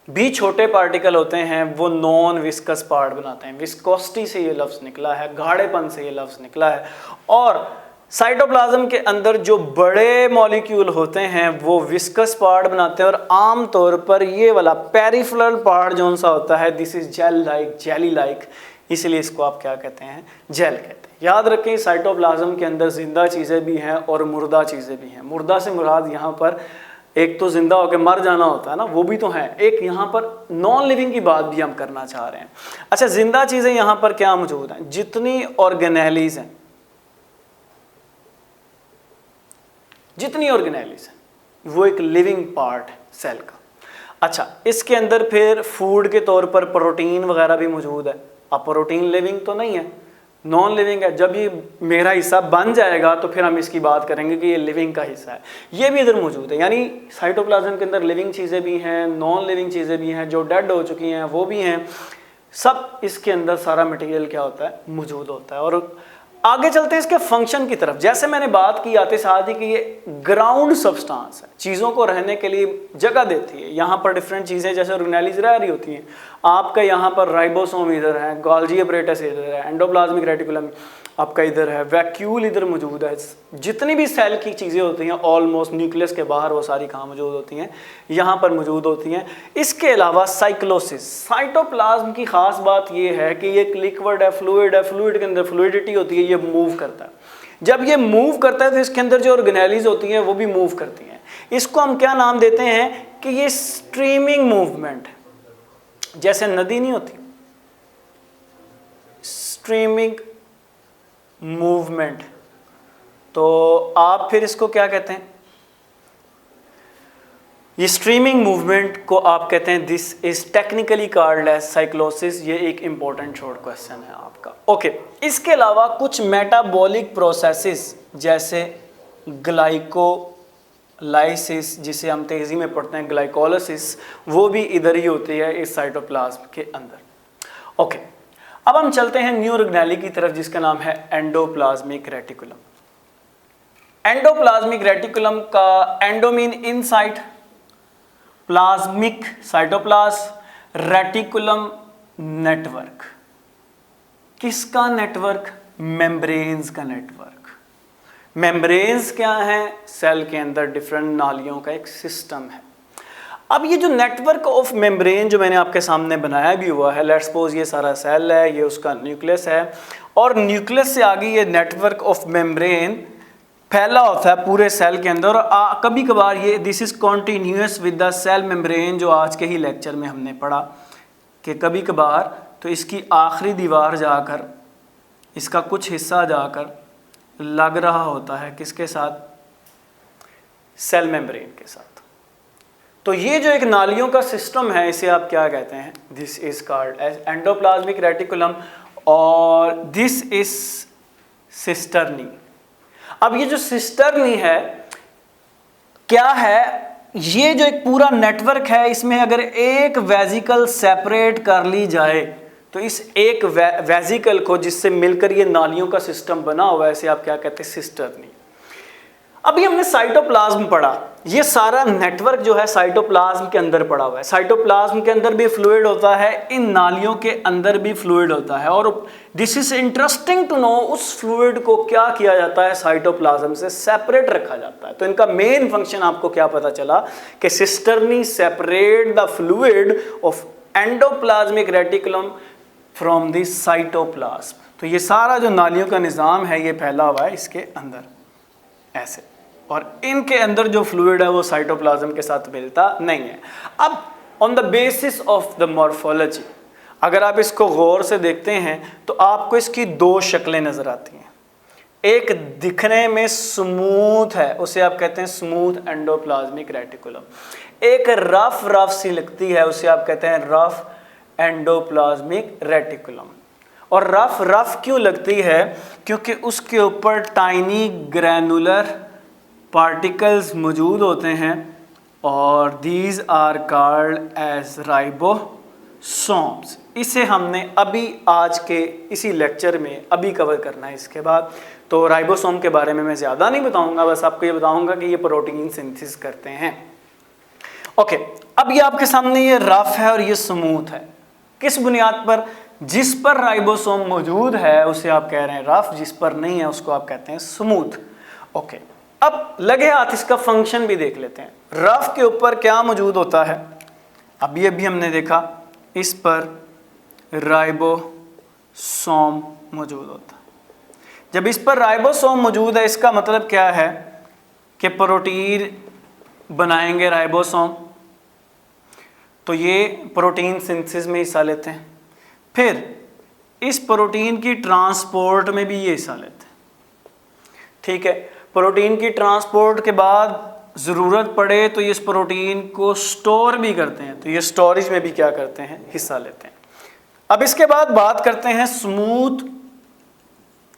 भी छोटे पार्टिकल होते हैं वो नॉन विस्कस पार्ट बनाते हैं। विस्कोसिटी से ये लफ्ज़ निकला है, गाढ़ेपन से ये लफ्ज़ निकला है। और साइटोप्लाज्म के अंदर जो बड़े मॉलिक्यूल होते हैं वो विस्कस पार्ट बनाते हैं, और आम तौर पर ये वाला पेरिफेरल पार्ट जो सा होता है, this is gel like, jelly like, इसलिए इसको आप क्या कहते हैं, जेल कहते हैं। याद रखें साइटोप्लाज्म के अंदर जिंदा चीज़ें भी हैं और मुर्दा चीज़ें भी हैं। मुर्दा से मुराद यहाँ पर एक तो जिंदा होकर मर जाना होता है ना, वो भी तो है, एक यहाँ पर नॉन लिविंग की बात भी हम करना चाह रहे हैं। अच्छा, जिंदा चीज़ें यहाँ पर क्या मौजूद हैं, जितनी ऑर्गेनेलीज हैं, जितनी ऑर्गेनेलीज है वो एक लिविंग पार्ट है सेल का। अच्छा, इसके अंदर फिर फूड के तौर पर प्रोटीन वगैरह भी मौजूद है। अब प्रोटीन लिविंग तो नहीं है, नॉन लिविंग है। जब ये मेरा हिस्सा बन जाएगा तो फिर हम इसकी बात करेंगे कि ये लिविंग का हिस्सा है, ये भी इधर मौजूद है। यानी साइटोप्लाज्म के अंदर लिविंग चीज़ें भी हैं, नॉन लिविंग चीज़ें भी हैं, जो डेड हो चुकी हैं वो भी हैं, सब इसके अंदर सारा मटेरियल क्या होता है, मौजूद होता है। और आगे चलते हैं इसके फंक्शन की तरफ। जैसे मैंने बात की आते साथ ही कि ये ग्राउंड सब्सटेंस है, चीज़ों को रहने के लिए जगह देती है। यहाँ पर डिफरेंट चीज़ें जैसे ऑर्गेनेल्स रह रही होती हैं, आपका यहाँ पर राइबोसोम इधर है, गोल्गी अपरेटस इधर है, एंडोप्लाज्मिक रेटिकुलम आपका इधर है, वैक्यूल इधर मौजूद है। जितनी भी सेल की चीज़ें होती हैं ऑलमोस्ट न्यूक्लियस के बाहर वो सारी कहाँ मौजूद होती हैं, यहाँ पर मौजूद होती हैं। इसके अलावा साइक्लोसिस, साइटोप्लाज्म की खास बात ये है कि ये एक लिक्विड है, फ्लूइड के अंदर फ्लूइडिटी होती है, ये मूव करता है। जब ये मूव करता है तो इसके अंदर जो ऑर्गेनेल्स होती हैं वो भी मूव करती हैं। इसको हम क्या नाम देते हैं कि ये स्ट्रीमिंग मूवमेंट है। जैसे नदी नहीं होती, स्ट्रीमिंग मूवमेंट, तो आप फिर इसको क्या कहते हैं, ये स्ट्रीमिंग मूवमेंट को आप कहते हैं this is technically called as cyclosis. ये एक इंपॉर्टेंट शॉर्ट क्वेश्चन है आपका। ओके, इसके अलावा कुछ मेटाबॉलिक प्रोसेसेस जैसे ग्लाइकोलाइसिस, जिसे हम तेजी में पढ़ते हैं ग्लाइकोलाइसिस, वो भी इधर ही होती है इस साइटोप्लाज्म के अंदर। ओके, अब हम चलते हैं न्यू ऑर्गेनेली की तरफ जिसका नाम है एंडोप्लाज्मिक रेटिकुलम। एंडोप्लाज्मिक रेटिकुलम का endo mean inside, plasmic cytoplasm, reticulum network. किसका नेटवर्क? मेम्ब्रेन्स का नेटवर्क। मेम्ब्रेन्स क्या है? सेल के अंदर डिफरेंट नालियों का एक सिस्टम है। अब ये जो नेटवर्क ऑफ मेम्ब्रेन जो मैंने आपके सामने बनाया भी हुआ है, लेट्स सपोज ये सारा सेल है, ये उसका न्यूक्लियस है, और न्यूक्लियस से आगे ये नेटवर्क ऑफ मेम्ब्रेन फैला होता है पूरे सेल के अंदर। और कभी कभार ये this is continuous with the cell membrane, जो आज के ही लेक्चर में हमने पढ़ा कि कभी कभार तो इसकी आखिरी दीवार जाकर, इसका कुछ हिस्सा जाकर लग रहा होता है किसके साथ? सेल मेम्ब्रेन के साथ। तो ये जो एक नालियों का सिस्टम है, इसे आप क्या कहते हैं? This is called as endoplasmic reticulum, और दिस इज सिस्टर्नी। अब ये जो सिस्टर्नी है क्या है? ये जो एक पूरा नेटवर्क है, इसमें अगर एक वेजिकल सेपरेट कर ली जाए तो इस एक वेजिकल को, जिससे मिलकर ये नालियों का सिस्टम बना हुआ है, इसे आप क्या कहते हैं? सिस्टर्नी। अभी हमने साइटोप्लाज्म पढ़ा, ये सारा नेटवर्क जो है साइटोप्लाज्म के अंदर पड़ा हुआ है। साइटोप्लाज्म के अंदर भी फ्लूइड होता है, इन नालियों के अंदर भी फ्लूइड होता है, और this is interesting to know, उस फ्लूइड को क्या किया जाता है? साइटोप्लाज्म से सेपरेट रखा जाता है। तो इनका मेन फंक्शन आपको क्या पता चला कि cisternae separate the fluid of endoplasmic reticulum from the cytoplasm. तो ये सारा जो नालियों का निज़ाम है ये फैला हुआ है इसके अंदर ऐसे, और इनके अंदर जो फ्लूइड है वो साइटोप्लाज्म के साथ मिलता नहीं है। अब on the basis of the morphology, अगर आप इसको गौर से देखते हैं तो आपको इसकी दो शक्लें नजर आती हैं। एक दिखने में स्मूथ है, उसे आप कहते हैं स्मूथ एंडोप्लाज्मिक रेटिकुलम। एक रफ सी लगती है, उसे आप कहते हैं रफ एंडोप्लाज्मिक रेटिकुलम। और रफ क्यों लगती है? क्योंकि उसके ऊपर टाइनी ग्रैनुलर पार्टिकल्स मौजूद होते हैं, और these are called as ribosomes. इसे हमने अभी आज के इसी लेक्चर में अभी कवर करना है। इसके बाद तो राइबोसोम के बारे में मैं ज़्यादा नहीं बताऊंगा, बस आपको ये बताऊंगा कि ये प्रोटीन सिंथेसिस करते हैं। ओके, अब ये आपके सामने ये रफ है और ये स्मूथ है। किस बुनियाद पर? जिस पर राइबोसोम मौजूद है उसे आप कह रहे हैं रफ, जिस पर नहीं है उसको आप कहते हैं स्मूथ। ओके, अब लगे हाथ इसका फंक्शन भी देख लेते हैं। रफ के ऊपर क्या मौजूद होता है? अभी हमने देखा इस पर राइबोसोम मौजूद होता है। जब इस पर राइबोसोम मौजूद है, इसका मतलब क्या है कि प्रोटीन बनाएंगे राइबोसोम, तो ये प्रोटीन सिंथेसिस में हिस्सा लेते हैं। फिर इस प्रोटीन की ट्रांसपोर्ट में भी ये हिस्सा लेते हैं। ठीक है, प्रोटीन की ट्रांसपोर्ट के बाद ज़रूरत पड़े तो इस प्रोटीन को स्टोर भी करते हैं, तो ये स्टोरेज में भी क्या करते हैं? हिस्सा लेते हैं। अब इसके बाद बात करते हैं स्मूथ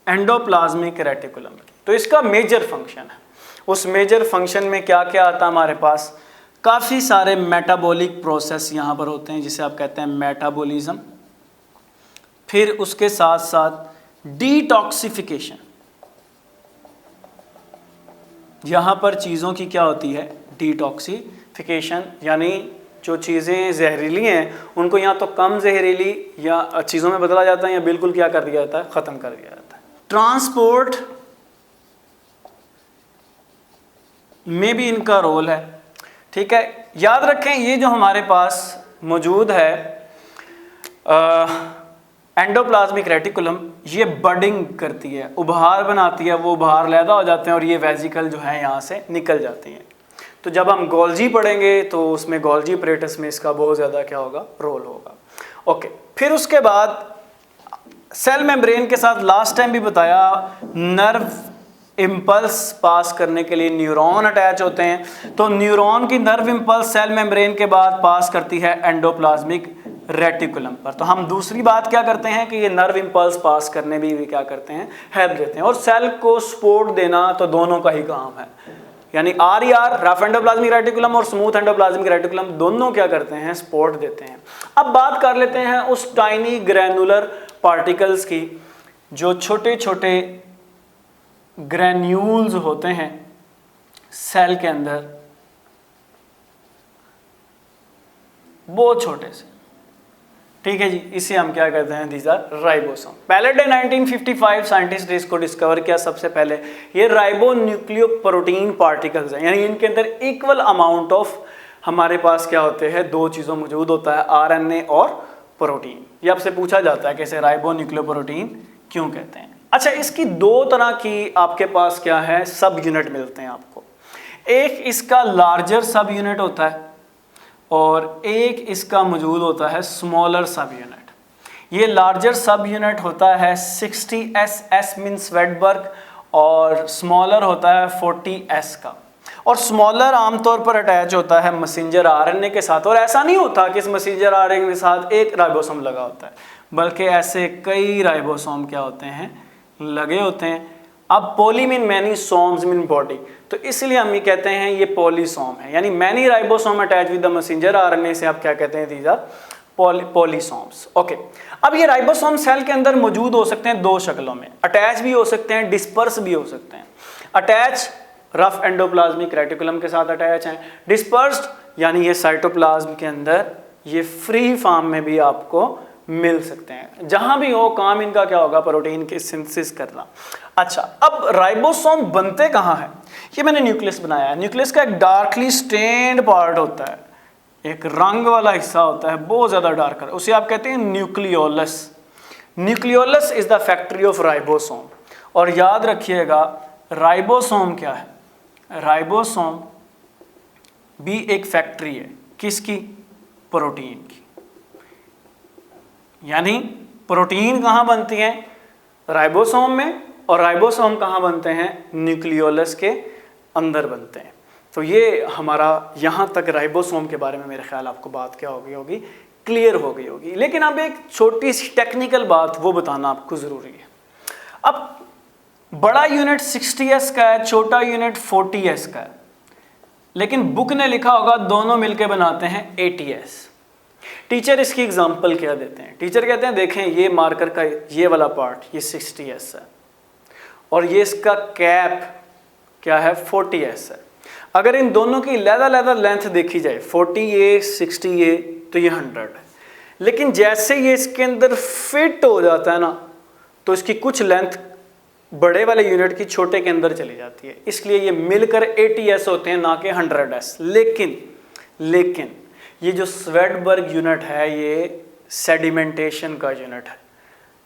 एंडोप्लाज्मिक रेटिकुलम की। तो इसका मेजर फंक्शन है, उस मेजर फंक्शन में क्या क्या आता है हमारे पास? काफ़ी सारे मेटाबॉलिक प्रोसेस यहाँ पर होते हैं जिसे आप कहते हैं मेटाबॉलिज्म। फिर उसके साथ साथ डिटॉक्सिफिकेशन, यहां पर चीजों की क्या होती है, डिटॉक्सिफिकेशन, यानी जो चीजें जहरीली हैं उनको या तो कम जहरीली या चीजों में बदला जाता है या बिल्कुल क्या कर दिया जाता है, खत्म कर दिया जाता है। ट्रांसपोर्ट में भी इनका रोल है, ठीक है। याद रखें ये जो हमारे पास मौजूद है एंडोप्लाज्मिक रेटिकुलम, ये बडिंग करती है, उभार बनाती है, वो उभार लैदा हो जाते हैं और ये वेजिकल जो है यहाँ से निकल जाती हैं। तो जब हम गोल्जी पढ़ेंगे तो उसमें गोल्जी अपरेटस में इसका बहुत ज़्यादा क्या होगा, रोल होगा। ओके, फिर उसके बाद सेल मेम्ब्रेन के साथ लास्ट टाइम भी बताया, नर्व इम्पल्स पास करने के लिए न्यूरॉन अटैच होते हैं। तो न्यूरॉन की नर्व इम्पल्स सेल मेम्ब्रेन के बाद पास करती है एंडोप्लाज्मिक रेटिकुलम पर। तो हम दूसरी बात क्या करते हैं कि ये नर्व इम्पल्स पास करने भी क्या करते हैं, हेल्प देते हैं। और सेल को सपोर्ट देना तो दोनों का ही काम है, यानी RER रफ एंडोप्लाज्मिक रेटिकुलम और स्मूथ एंडोप्लाज्मिक रेटिकुलम दोनों क्या करते हैं, सपोर्ट देते हैं। अब बात कर लेते हैं उस टाइनी ग्रैनुलर पार्टिकल्स की, जो छोटे छोटे ग्रैन्यूल्स होते हैं सेल के अंदर, बहुत छोटे से, ठीक है जी। इसे हम क्या कहते हैं, दीज आर राइबोसोम। पहले डे 1955 साइंटिस्ट ने इसको डिस्कवर किया सबसे पहले। ये राइबो न्यूक्लियोप्रोटीन पार्टिकल्स हैं, यानी इनके अंदर इक्वल अमाउंट ऑफ हमारे पास क्या होते हैं, दो चीज़ों मौजूद होता है, RNA और प्रोटीन। ये आपसे पूछा जाता है कि इसे राइबो न्यूक्लियोप्रोटीन क्यों कहते हैं। अच्छा, इसकी दो तरह की आपके पास क्या है, सब यूनिट मिलते हैं आपको। एक इसका लार्जर सब यूनिट होता है और एक इसका मौजूद होता है स्मॉलर सब यूनिट। ये लार्जर सब यूनिट होता है 60S, S मीन स्वेडबर्ग, और स्मॉलर होता है 40S का। और स्मॉलर आमतौर पर अटैच होता है मैसेंजर RNA के साथ। और ऐसा नहीं होता कि इस मैसेंजर RNA के साथ एक राइबोसोम लगा होता है, बल्कि ऐसे कई राइबोसोम क्या होते हैं, लगे होते हैं। अब poly mean many, somes mean body, तो इसलिए हम ये कहते हैं ये पॉलीसोम है, यानी many ribosome attach with the messenger RNA से आप क्या कहते हैं, दीज आर पॉलीसोम्स। ओके, अब ये राइबोसोम सेल के अंदर मौजूद हो सकते हैं दो शक्लों में, अटैच भी हो सकते हैं, डिस्पर्स भी हो सकते हैं। अटैच रफ एंडोप्लाज्मिक रेटिकुलम के साथ अटैच हैं, डिस्पर्स्ड यानी ये साइटोप्लाज्म के अंदर ये फ्री फॉर्म में भी आपको मिल सकते हैं। जहां भी हो काम इनका क्या होगा, प्रोटीन की सिंथेसिस करना। अच्छा, अब राइबोसोम बनते कहाँ हैं, ये मैंने न्यूक्लियस बनाया है। न्यूक्लियस का एक डार्कली स्टेन्ड पार्ट होता है, एक रंग वाला हिस्सा होता है, बहुत ज़्यादा डार्क, उसे आप कहते हैं nucleolus. Nucleolus is the factory of ribosome. और याद रखिएगा राइबोसोम क्या है, राइबोसोम भी एक फैक्ट्री है, किसकी, प्रोटीन की। यानी प्रोटीन कहाँ बनती हैं, राइबोसोम में, और राइबोसोम कहाँ बनते हैं, न्यूक्लियोलस के अंदर बनते हैं। तो ये हमारा यहाँ तक राइबोसोम के बारे में मेरे ख्याल आपको बात क्या हो गई होगी, क्लियर हो गई होगी। लेकिन अब एक छोटी सी टेक्निकल बात वो बताना आपको ज़रूरी है। अब बड़ा यूनिट 60S का है, छोटा यूनिट 40S का है, लेकिन बुक ने लिखा होगा दोनों मिलकर बनाते हैं 80S। टीचर इसकी एग्जांपल क्या देते हैं, टीचर कहते हैं देखें ये मार्कर का ये वाला पार्ट ये 60S है और ये इसका कैप क्या है 40S है। अगर इन दोनों की लैदा लेंथ देखी जाए 40A 60A तो ये 100 है, लेकिन जैसे ये इसके अंदर फिट हो जाता है ना तो इसकी कुछ लेंथ बड़े वाले यूनिट की छोटे के अंदर चली जाती है, इसलिए ये मिलकर 80S होते हैं ना कि 100S। लेकिन ये जो स्वेडबर्ग यूनिट है ये सेडिमेंटेशन का यूनिट है।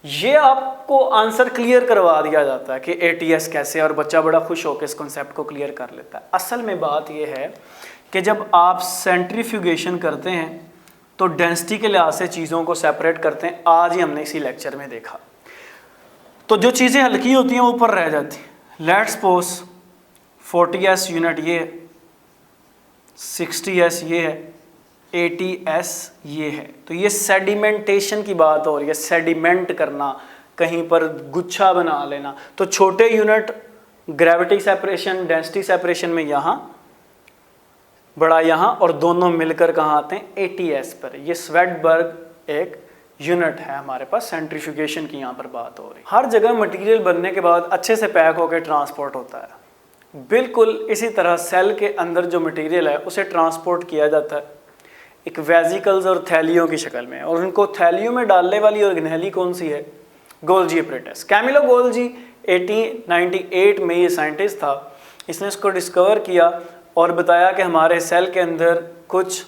ये आपको आंसर क्लियर करवा दिया जाता है कि 80S कैसे, और बच्चा बड़ा खुश होकर इस कॉन्सेप्ट को क्लियर कर लेता है। असल में बात ये है कि जब आप सेंट्रीफ्यूगेशन करते हैं तो डेंसिटी के लिहाज से चीज़ों को सेपरेट करते हैं। आज ही हमने इसी लेक्चर में देखा। तो जो चीज़ें हल्की होती हैं ऊपर रह जाती हैं। लेट्स सपोज 40S यूनिट ये, 60S ये है, 80S ये है। तो ये सेडिमेंटेशन की बात हो रही है, सेडिमेंट करना, कहीं पर गुच्छा बना लेना। तो छोटे unit gravity separation, density separation में यहाँ, बड़ा यहाँ, और दोनों मिलकर कहाँ आते हैं 80S पर। ये स्वेडबर्ग एक यूनिट है हमारे पास, सेंट्रीफ्यूगेशन की यहाँ पर बात हो रही। हर जगह मटेरियल बनने के बाद अच्छे से पैक होकर ट्रांसपोर्ट होता है। बिल्कुल इसी तरह सेल के अंदर जो मटेरियल है उसे ट्रांसपोर्ट किया जाता है एक वेजिकल्स और थैलियों की शक्ल में, और उनको थैलियों में डालने वाली ऑर्गेनेली कौन सी है? Golgi apparatus. कैमिलो गोल्जी 1898 में ये साइंटिस्ट था, इसने इसको डिस्कवर किया और बताया कि हमारे सेल के अंदर कुछ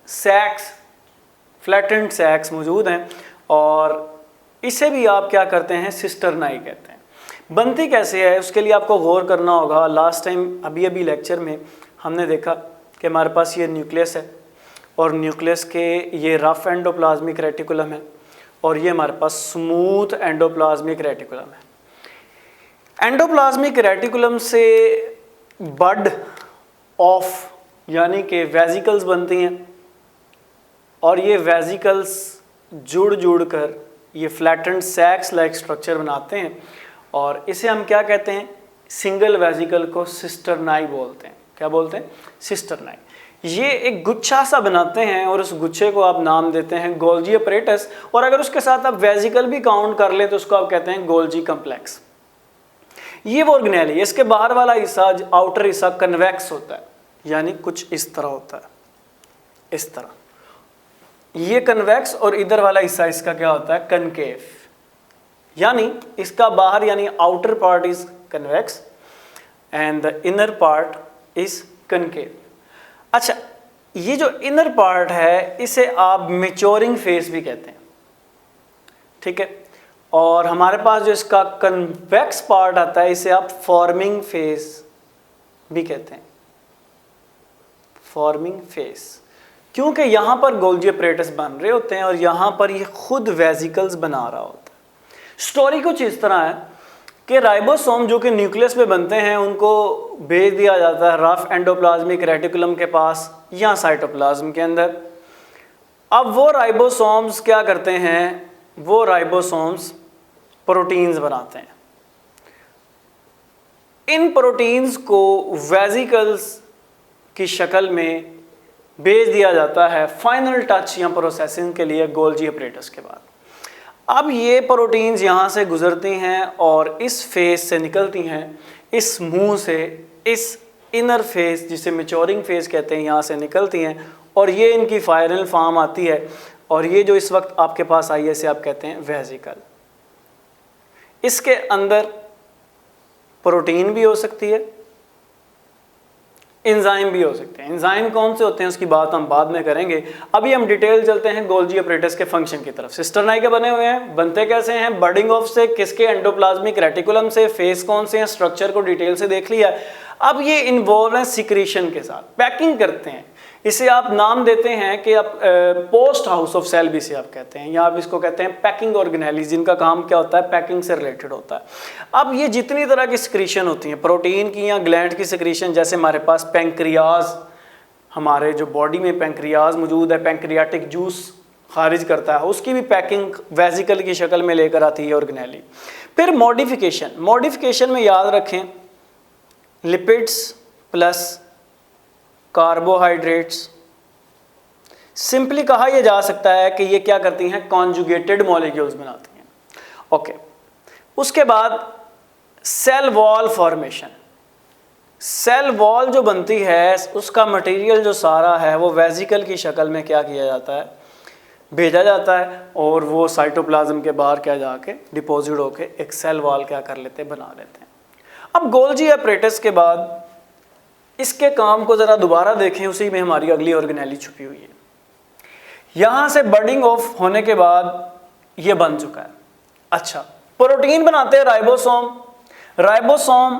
सैक्स, फ्लैटेंड सैक्स मौजूद हैं, और इसे भी आप क्या करते हैं? सिस्टर्नाई कहते हैं। बनती कैसे है उसके लिए आपको गौर करना होगा। लास्ट टाइम अभी लेक्चर में हमने देखा कि हमारे पास ये न्यूक्लियस है, और न्यूक्लियस के ये रफ एंडोप्लाज्मिक रेटिकुलम है, और ये हमारे पास स्मूथ एंडोप्लाज्मिक रेटिकुलम है। एंडोप्लाज्मिक रेटिकुलम से बड ऑफ यानी कि वेजिकल्स बनती हैं, और ये वेजिकल्स जुड़ कर ये फ्लैटेंड सैक्स लाइक स्ट्रक्चर बनाते हैं, और इसे हम क्या कहते हैं? सिंगल वेजिकल को सिस्टर्नाई बोलते हैं। क्या बोलते हैं? सिस्टर्नाई। ये एक गुच्छा सा बनाते हैं, और उस गुच्छे को आप नाम देते हैं गोल्जी अपरेटस, और अगर उसके साथ आप वेजिकल भी काउंट कर लें तो उसको आप कहते हैं गोल्जी कम्प्लेक्स। ये वो ऑर्गेनेल है। इसके बाहर वाला हिस्सा, आउटर हिस्सा कन्वेक्स होता है, यानी कुछ इस तरह होता है, इस तरह ये कन्वेक्स, और इधर वाला हिस्सा इसका क्या होता है? कनकेव। यानी इसका बाहर यानी outer part is convex and the inner part is concave. अच्छा, ये जो इनर पार्ट है इसे आप मैच्योरिंग फेस भी कहते हैं, ठीक है। और हमारे पास जो इसका कन्वेक्स पार्ट आता है इसे आप फॉर्मिंग फेस भी कहते हैं, फॉर्मिंग फेस, क्योंकि यहाँ पर गोल्जी अपरेटस बन रहे होते हैं और यहाँ पर ये खुद वेजिकल्स बना रहा होता है। स्टोरी कुछ इस तरह है कि राइबोसोम जो कि न्यूक्लियस पे बनते हैं उनको भेज दिया जाता है रफ एंडोप्लाज्मिक रेटिकुलम के पास या साइटोप्लाज्म के अंदर। अब वो राइबोसोम्स क्या करते हैं? वो राइबोसोम्स प्रोटीन्स बनाते हैं। इन प्रोटीन्स को वेजिकल्स की शक्ल में भेज दिया जाता है फाइनल टच या प्रोसेसिंग के लिए गोल्जी अपरेटस के बाद। अब ये प्रोटीन्स यहाँ से गुजरती हैं और इस फेस से निकलती हैं, इस मुंह से इस इनर फेस जिसे मैच्योरिंग फेस कहते हैं यहाँ से निकलती हैं, और ये इनकी फाइनल फॉर्म आती है, और ये जो इस वक्त आपके पास आई है इसे आप कहते हैं वेजिकल। इसके अंदर प्रोटीन भी हो सकती है, एंजाइम भी हो सकते हैं। एंजाइम कौन से होते हैं उसकी बात हम बाद में करेंगे। अभी हम डिटेल चलते हैं गोल्जी अपरेटस के फंक्शन की तरफ। सिस्टर्नाई के बने हुए हैं, बनते कैसे हैं? बडिंग ऑफ से, किसके? एंडोप्लाज्मिक रेटिकुलम से। फेस कौन से हैं? स्ट्रक्चर को डिटेल से देख लिया। अब ये इन्वॉल्व हैं सिक्रीशन के साथ, पैकिंग करते हैं। इसे आप नाम देते हैं कि आप पोस्ट हाउस ऑफ सेल भी से आप कहते हैं, या आप इसको कहते हैं पैकिंग ऑर्गेनेलीज, जिनका काम क्या होता है? पैकिंग से रिलेटेड होता है। अब ये जितनी तरह की सिक्रीशन होती हैं, प्रोटीन की या ग्लैंड की सिक्रीशन, जैसे हमारे पास पैंक्रियाज, हमारे जो बॉडी में पैंक्रियाज मौजूद है, पैंक्रियाटिक जूस खारिज करता है, उसकी भी पैकिंग वेजिकल की शक्ल में लेकर आती है ऑर्गेनेली। फिर मॉडिफिकेशन, मॉडिफिकेशन में याद रखें लिपिड्स प्लस कार्बोहाइड्रेट्स। सिंपली कहा यह जा सकता है कि ये क्या करती हैं? कॉन्जुगेटेड मॉलिक्यूल्स बनाती हैं। ओके, उसके बाद cell wall formation. Cell wall जो बनती है उसका मटेरियल जो सारा है वो वेजिकल की शक्ल में क्या किया जाता है? भेजा जाता है, और वो साइटोप्लाज्म के बाहर क्या जाके डिपॉजिट होके एक सेल वॉल क्या कर लेते हैं? बना लेते हैं। अब गोल्जी अपरेटस के बाद इसके काम को ज़रा दोबारा देखें, उसी में हमारी अगली ऑर्गेनेली छुपी हुई है। यहाँ से बडिंग ऑफ होने के बाद ये बन चुका है। अच्छा, प्रोटीन बनाते हैं राइबोसोम। राइबोसोम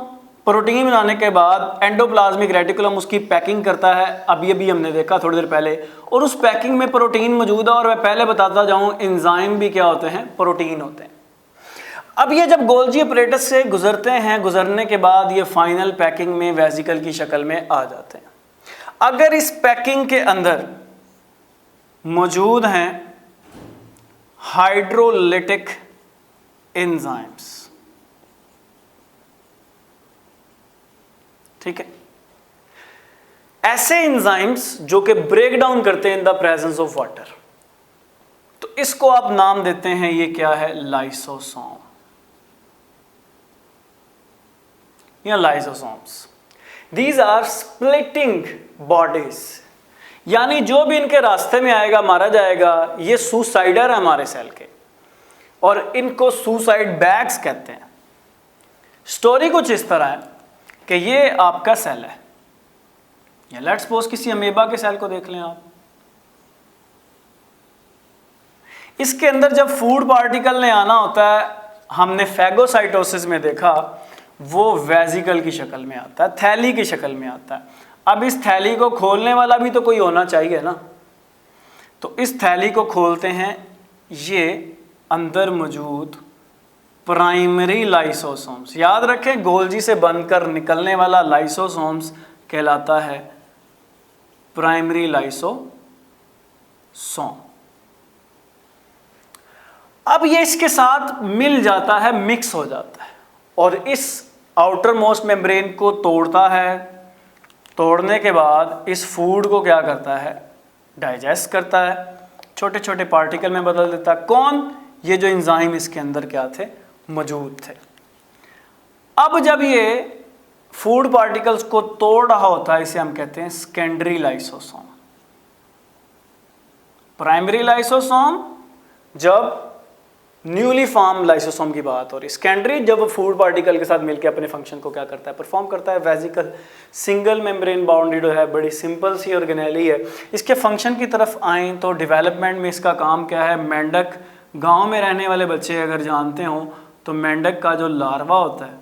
प्रोटीन बनाने के बाद एंडोप्लाज्मिक रेटिकुलम उसकी पैकिंग करता है, अभी हमने देखा थोड़ी देर पहले, और उस पैकिंग में प्रोटीन मौजूद है। और मैं पहले बताता जाऊँ, एंजाइम भी क्या होते हैं? प्रोटीन होते हैं। अब ये जब गोल्जी अपरेटस से गुजरते हैं, गुजरने के बाद ये फाइनल पैकिंग में वेजिकल की शक्ल में आ जाते हैं। अगर इस पैकिंग के अंदर मौजूद हैं हाइड्रोलिटिक एंजाइम्स, ठीक है, ऐसे एंजाइम्स जो कि ब्रेक डाउन करते हैं in the presence of water. तो इसको आप नाम देते हैं, ये क्या है, लाइसोसोम या lysosomes. These are splitting bodies, यानी जो भी इनके रास्ते में आएगा मारा जाएगा। ये सुसाइडर है हमारे सेल के, और इनको सुसाइड बैग्स कहते हैं। स्टोरी कुछ इस तरह है कि ये आपका सेल है, या लेट्स सपोज किसी अमीबा के सेल को देख लें आप। इसके अंदर जब फूड पार्टिकल ने आना होता है, हमने फैगोसाइटोसिस में देखा, वो वेजिकल की शक्ल में आता है, थैली की शक्ल में आता है। अब इस थैली को खोलने वाला भी तो कोई होना चाहिए ना, तो इस थैली को खोलते हैं, ये अंदर मौजूद प्राइमरी लाइसोसोम्स। याद रखें, गोल्जी से बनकर निकलने वाला लाइसोसोम्स कहलाता है प्राइमरी लाइसोसोम। अब ये इसके साथ मिल जाता है, मिक्स हो जाता है, और इस आउटर मोस्ट मेम्ब्रेन को तोड़ता है। तोड़ने के बाद इस फूड को क्या करता है, डाइजेस्ट करता है, छोटे छोटे पार्टिकल में बदल देता है। कौन, ये जो एंजाइम इसके अंदर क्या थे, मौजूद थे। अब जब ये फूड पार्टिकल्स को तोड़ रहा होता है, इसे हम कहते हैं सेकेंडरी लाइसोसोम। प्राइमरी लाइसोसोम जब न्यूली फॉर्म लाइसोसोम की बात हो रही, सेकेंडरी जब फूड पार्टिकल के साथ मिलकर अपने फंक्शन को क्या करता है, परफॉर्म करता है। वेजिकल सिंगल मेम्ब्रेन बाउंडेड है, बड़ी सिंपल सी ऑर्गेनेली है। इसके फंक्शन की तरफ आए तो डेवलपमेंट में इसका काम क्या है, मेंढक, गांव में रहने वाले बच्चे अगर जानते हो तो मेंढक का जो लार्वा होता है,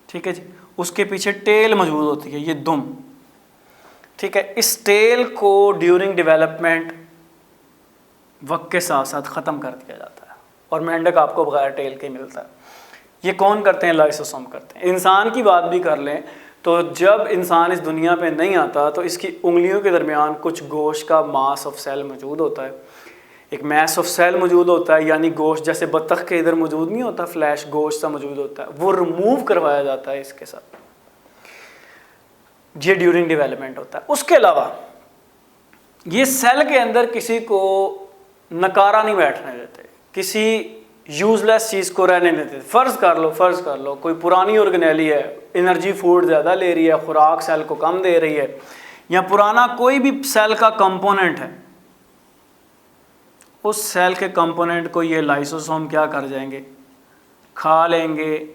ठीक है जी, उसके पीछे टेल मौजूद होती है, ये दुम, ठीक है। इस टेल को ड्यूरिंग डेवलपमेंट वक्त के साथ साथ ख़त्म कर दिया जाता है, और मेंढक आपको बगैर टेल के मिलता है। ये कौन करते हैं, लाइसोसोम करते हैं। इंसान की बात भी कर लें तो जब इंसान इस दुनिया पे नहीं आता तो इसकी उंगलियों के दरमियान कुछ गोश्त का मास ऑफ सेल मौजूद होता है, एक मैस ऑफ सेल मौजूद होता है, यानी गोश्त जैसे बत्तख के इधर मौजूद नहीं होता, फ्लैश गोश्त सा मौजूद होता है, वो रिमूव करवाया जाता है इसके साथ। ये ड्यूरिंग डेवलपमेंट होता है। उसके अलावा ये सेल के अंदर किसी को नकारा नहीं बैठने देते, किसी यूजलेस चीज़ को रहने देते। फ़र्ज़ कर लो कोई पुरानी ऑर्गेनेली है, एनर्जी फूड ज़्यादा ले रही है, खुराक सेल को कम दे रही है, या पुराना कोई भी सेल का कंपोनेंट है, उस सेल के कंपोनेंट को ये लाइसोसोम क्या कर जाएंगे, खा लेंगे,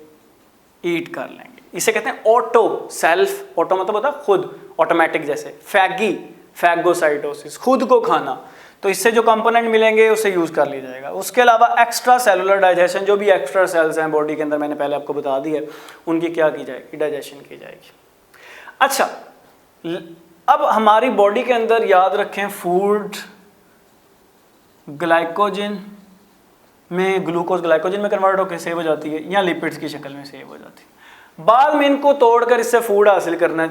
ईट कर लेंगे। इसे कहते हैं ऑटो, सेल्फ, ऑटो मतलब होता है खुद, ऑटोमेटिक, जैसे फैगी, फैगोसाइटोसिस, खुद को खाना। तो इससे जो कंपोनेंट मिलेंगे उसे यूज़ कर लिया जाएगा। उसके अलावा एक्स्ट्रा सेलुलर डाइजेशन, जो भी एक्स्ट्रा सेल्स हैं बॉडी के अंदर, मैंने पहले आपको बता दी है, उनकी क्या की जाएगी, डाइजेशन की जाएगी। अच्छा, अब हमारी बॉडी के अंदर याद रखें, फूड ग्लाइकोजन में, ग्लूकोज ग्लाइकोजन में कन्वर्ट होकर सेव हो जाती है, या लिपिड्स की शक्ल में सेव हो जाती है। बाद में इनको तोड़कर इससे फूड हासिल करना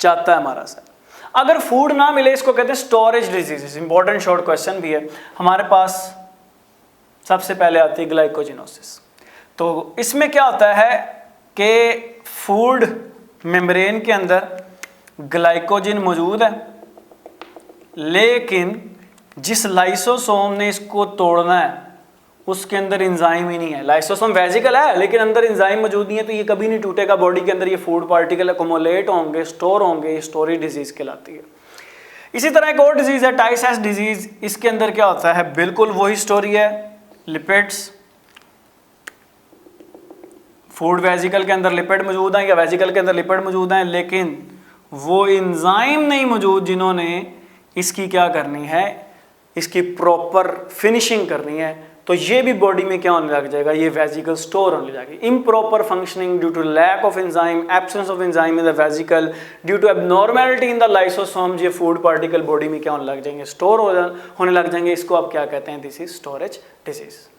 चाहता है हमारा सेल। अगर फूड ना मिले, इसको कहते हैं storage diseases. Important short question भी है हमारे पास। सबसे पहले आती है ग्लाइकोजिनोसिस। तो इसमें क्या होता है कि फूड मेम्ब्रेन के अंदर ग्लाइकोजन मौजूद है, लेकिन जिस लाइसोसोम ने इसको तोड़ना है उसके अंदर एंजाइम ही नहीं है। लाइसोसोम वेजिकल है लेकिन अंदर एंजाइम मौजूद नहीं है, तो ये कभी नहीं टूटेगा। बॉडी के अंदर ये फूड पार्टिकल अकोमोलेट होंगे, स्टोर होंगे, ये स्टोरेज डिजीज कहलाती है। इसी तरह एक और डिजीज है टाइसाइस डिजीज। इसके अंदर क्या होता है, बिल्कुल वही स्टोरी है, लिपिड्स, फूड वेजिकल के अंदर लिपिड मौजूद हैं या वेजिकल के अंदर लिपिड मौजूद हैं, लेकिन वो एंजाइम नहीं मौजूद जिन्होंने इसकी क्या करनी है, इसकी प्रॉपर फिनिशिंग करनी है। तो ये भी बॉडी में क्या होने लग जाएगा, ये वेजिकल स्टोर होने लगेगी। Improper functioning due to lack of enzyme, absence of enzyme in the vesicle, due to abnormality in the lysosome, ये फूड पार्टिकल बॉडी में क्या होने लग जाएंगे, स्टोर होने लग जाएंगे। इसको आप क्या कहते हैं, दिस इज स्टोरेज डिजीज।